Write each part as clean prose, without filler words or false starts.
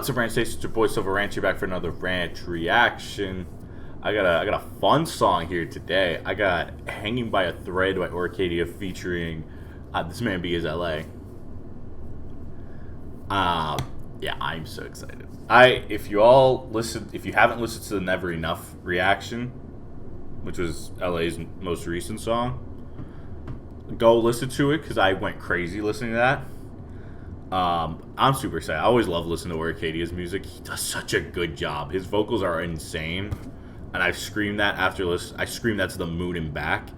What's up, Ranch Station? It's your boy Silver Ranch here, back for another Ranch reaction. I got a fun song here today. I got "Hanging by a Thread" by Oricadia featuring TheManBeHisLa. Yeah, I'm so excited. If you haven't listened to the Never Enough reaction, which was LA's most recent song, go listen to it because I went crazy listening to that. I'm super excited. I always love listening to Oricadia's music. He does such a good job. His vocals are insane, and I screamed that to the moon and back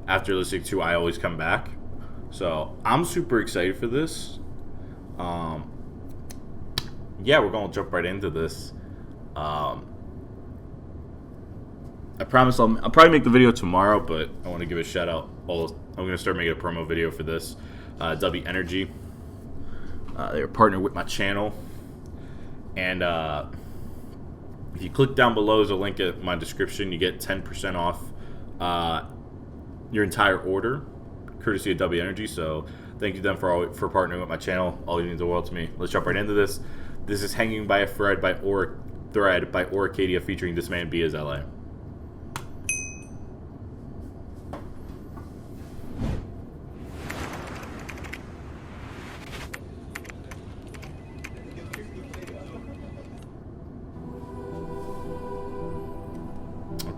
after listening to "I Always Come Back." So I'm super excited for this. Yeah, we're gonna jump right into this. I promise I'll probably make the video tomorrow, but I want to give a shout out. I'm gonna start making a promo video for this. W Energy. They're partnered with my channel, and if you click down below, there's a link in my description. You get 10% off your entire order, courtesy of W Energy. So thank you to them for partnering with my channel. All you mean the world to me. Let's jump right into this. This is "Hanging by a Thread" by Oricadia featuring TheManBeHisLa.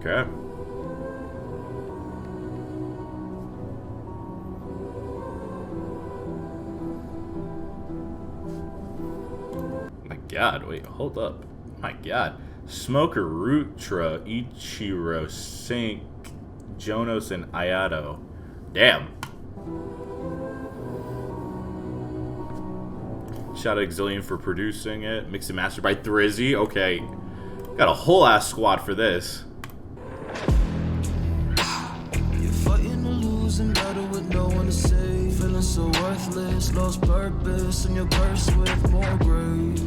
Okay. My God, wait, hold up. My God. Smoker, Rutra, Ichiro, Sink, Jonas, and Ayato. Damn. Shout out Exillion for producing it. Mix and master by Thrizzy. Okay. Got a whole ass squad for this. Battle with no one to save, feeling so worthless, lost purpose, and your curse with more grace.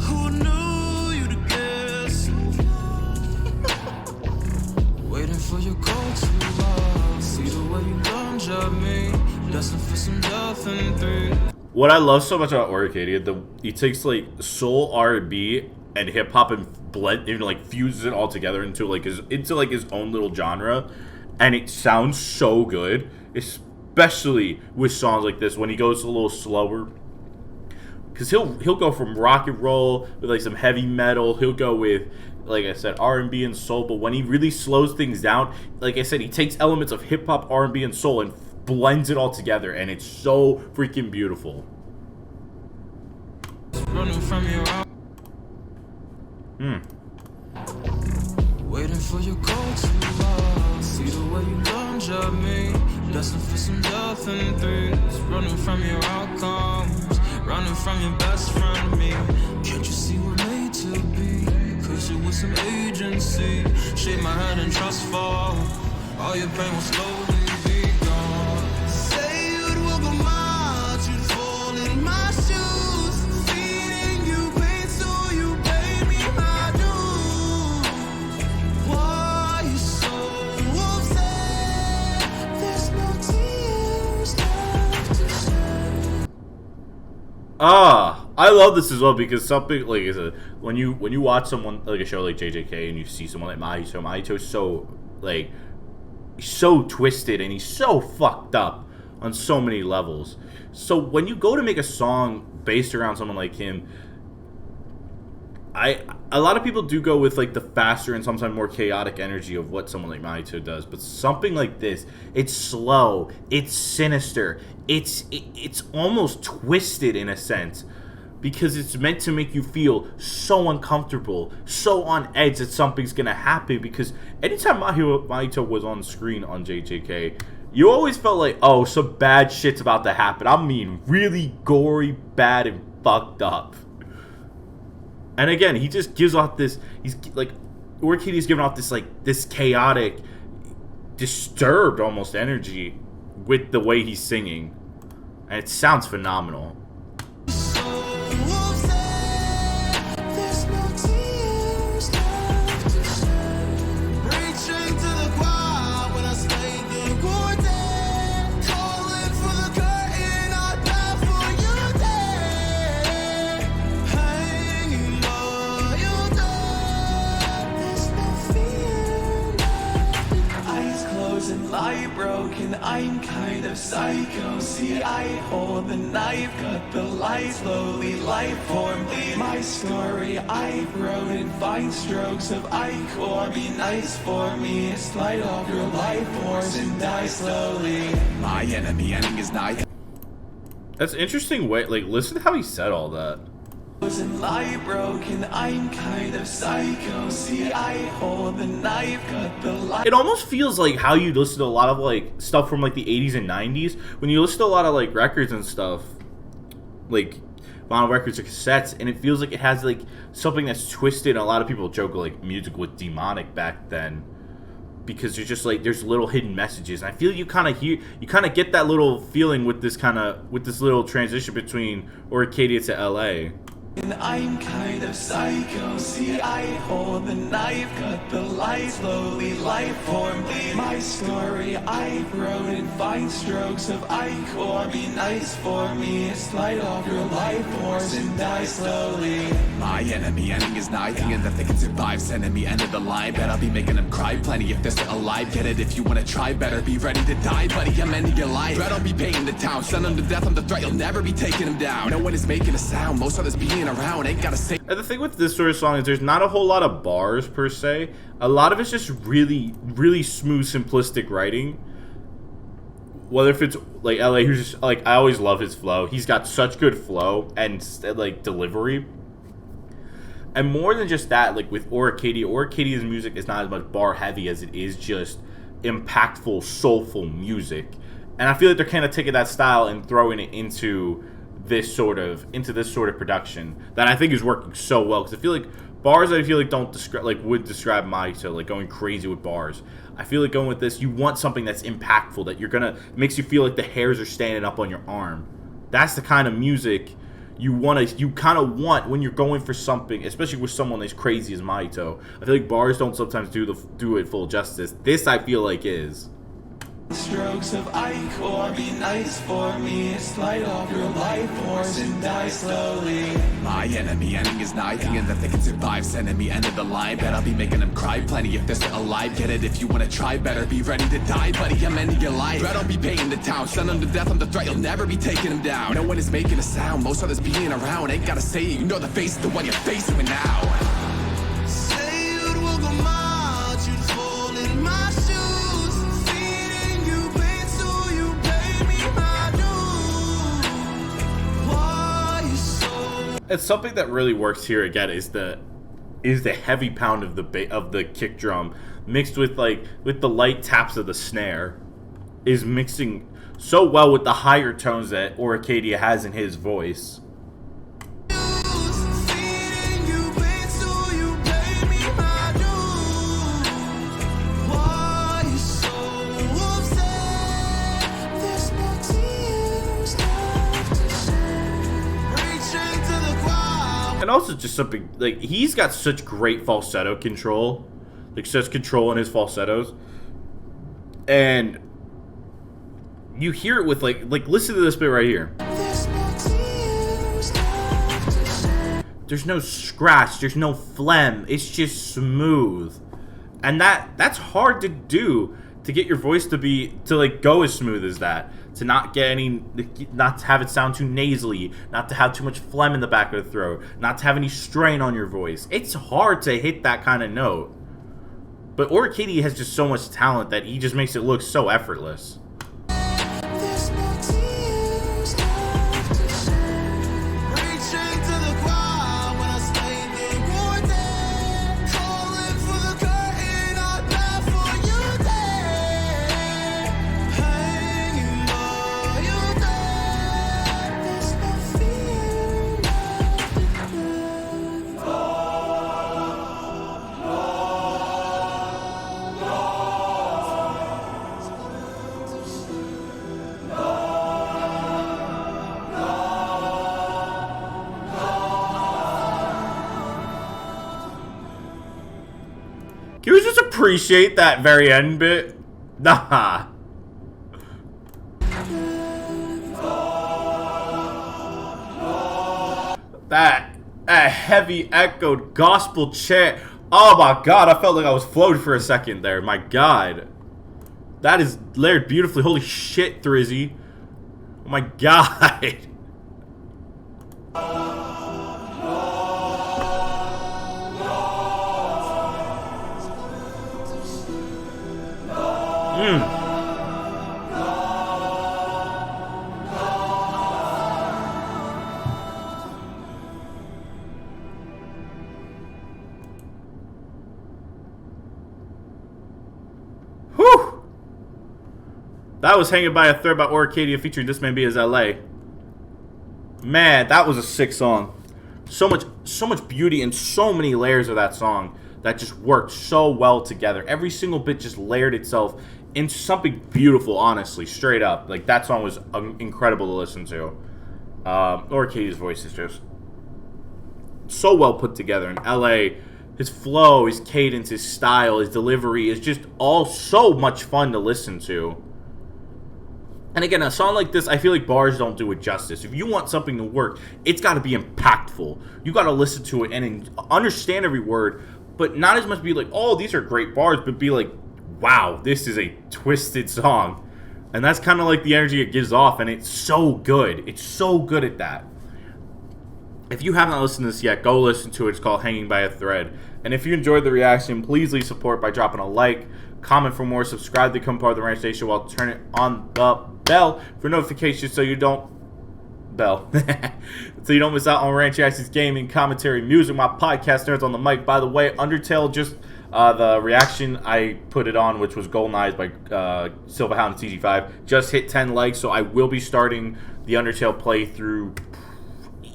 Who knew you to guess? Waiting for your call to love. See the way you conjure me, destined for some death and three. What I love so much about Oricadia, he takes like soul, R&B, and hip hop and blend, and like fuses it all together into his own little genre. And it sounds so good, especially with songs like this when he goes a little slower. Because he'll go from rock and roll with like some heavy metal. He'll go with, like I said, R&B and soul. But when he really slows things down, like I said, he takes elements of hip hop, R&B, and soul and blends it all together, and it's so freaking beautiful. Running from your waiting for your call to love. See the way you conjure me, destined for some death and threes. Running from your outcomes, running from your best friend me. Can't you see we're made to be? Cause you with some agency. Shake my hand and trust fall. All your pain will slowly be gone. Say you'd walk a mile, you'd fall in my shoes. Feeding you pain so you pay me my dues. Why you so upset? There's no tears left to shed. I love this as well because something like when you watch someone like a show like JJK and you see someone like Mahito's so like so twisted and he's so fucked up on so many levels. So when you go to make a song based around someone like him, a lot of people do go with like the faster and sometimes more chaotic energy of what someone like MAHITO does, but something like this, it's slow, it's sinister, it's almost twisted in a sense, because it's meant to make you feel so uncomfortable, so on edge that something's gonna happen. Because anytime MAHITO was on screen on JJK, you always felt like, oh, some bad shit's about to happen. I mean, really gory, bad, and fucked up. And again, he just gives off this, he's like, Oricadia's giving off this like this chaotic, disturbed almost energy with the way he's singing, and it sounds phenomenal. Hey and I'm kind of psycho. See, I hold the knife, cut the light, slowly life formed. My story I wrote in fine strokes of ichor. Be nice for me, slide off your life force and die slowly. My enemy ending is nigh. That's interesting way. Like, listen to how he said all that. And lie broken, I'm kind of psycho. See, I hold the knife, cut the light. It almost feels like how you listen to a lot of like stuff from like the 80s and 90s. When you listen to a lot of like records and stuff, like vinyl records or cassettes, and it feels like it has like something that's twisted. And a lot of people joke like music was demonic back then, because there's just like there's little hidden messages. And I feel you kind of get that little feeling with this little transition between Oricadia to LA. And I'm kind of psycho. See, I hold the knife, cut the light, slowly life formed. My story I wrote in fine strokes of ichor. Be nice for me, slide off your life force and die slowly. My enemy ending is nigh, thinking that they can survive. Sending me end of the line, bet I'll be making them cry plenty if they're still alive. Get it if you wanna try, better be ready to die, buddy. I'm ending your life. Dread, I'll be paying the town, send them to death on the threat. You'll never be taking them down. No one is making a sound. Most others being around ain't gotta say. And the thing with this sort of song is there's not a whole lot of bars per se. A lot of it's just really, really smooth, simplistic writing. Whether if it's like LA, who's just like, I always love his flow. He's got such good flow and like delivery. And more than just that, like with Oricadia's music is not as much bar heavy as it is just impactful, soulful music. And I feel like they're kind of taking that style and throwing it into this sort of production that I think is working so well, because I feel like bars don't describe would describe MAHITO, like going crazy with bars. I feel like going with this, you want something that's impactful, that makes you feel like the hairs are standing up on your arm. That's the kind of music you kind of want when you're going for something, especially with someone as crazy as MAHITO. I feel like bars don't sometimes do it full justice. This I feel like is. Strokes of ichor, be nice for me, slide off your life force and die slowly. My enemy ending is nigh, thinking that they can survive. Sending me end of the line, bet I'll be making them cry plenty if they're still alive. Get it if you wanna try, better be ready to die, buddy. I'm ending your life. Dread, I'll be paying the town, send them to death on the threat. You'll never be taking them down. No one is making a sound, most others being around ain't gotta say it. You know the face of the one you're facing with now. And something that really works here again is the heavy pound of the kick drum mixed with the light taps of the snare is mixing so well with the higher tones that Oricadia has in his voice. And also just something, like, he's got such great falsetto control. Like, such control in his falsettos. And you hear it with, like listen to this bit right here. There's no scratch. There's no phlegm. It's just smooth. And that's hard to do, to get your voice to go as smooth as that. To not to have it sound too nasally, not to have too much phlegm in the back of the throat, not to have any strain on your voice. It's hard to hit that kind of note. But Oricadia has just so much talent that he just makes it look so effortless. Can you just appreciate that very end bit? Nah. That heavy echoed gospel chant. Oh my god, I felt like I was floating for a second there. My god. That is layered beautifully. Holy shit, Thrizzy. Oh my god. Whew. That was Hanging by a Thread by Oricadia featuring TheManBeHisLa. Man, that was a sick song. So much beauty and so many layers of that song that just worked so well together. Every single bit just layered itself into something beautiful, honestly, straight up. Like, that song was incredible to listen to. Orcadia's voice is just so well put together. And LA, his flow, his cadence, his style, his delivery is just all so much fun to listen to. And again, a song like this, I feel like bars don't do it justice. If you want something to work, it's got to be impactful. You got to listen to it and understand every word, but not as much be like, oh, these are great bars, but be like, wow, this is a twisted song. And that's kind of like the energy it gives off, and it's so good. It's so good at that. If you haven't listened to this yet, go listen to it. It's called Hanging by a Thread. And if you enjoyed the reaction, please leave support by dropping a like, comment for more, subscribe to become part of the Ranch Nation while turning on the bell for notifications so you don't miss out on Ranch Reactions, gaming, commentary, music, my podcast nerds on the mic. By the way, Undertale, just the reaction I put it on, which was Golden Eyes by Silverhound and TG5, just hit 10 likes, so I will be starting the Undertale playthrough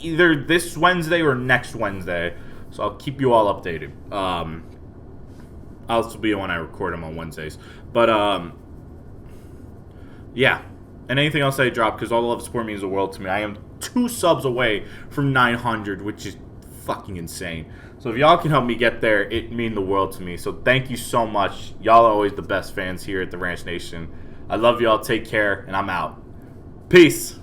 either this Wednesday or next Wednesday, so I'll keep you all updated. I'll be when I record them on Wednesdays, but yeah. And anything else I drop, because all the love support means the world to me. I am 2 subs away from 900, which is fucking insane. So if y'all can help me get there, it means the world to me. So thank you so much. Y'all are always the best fans here at the Ranch Nation. I love y'all. Take care, and I'm out. Peace.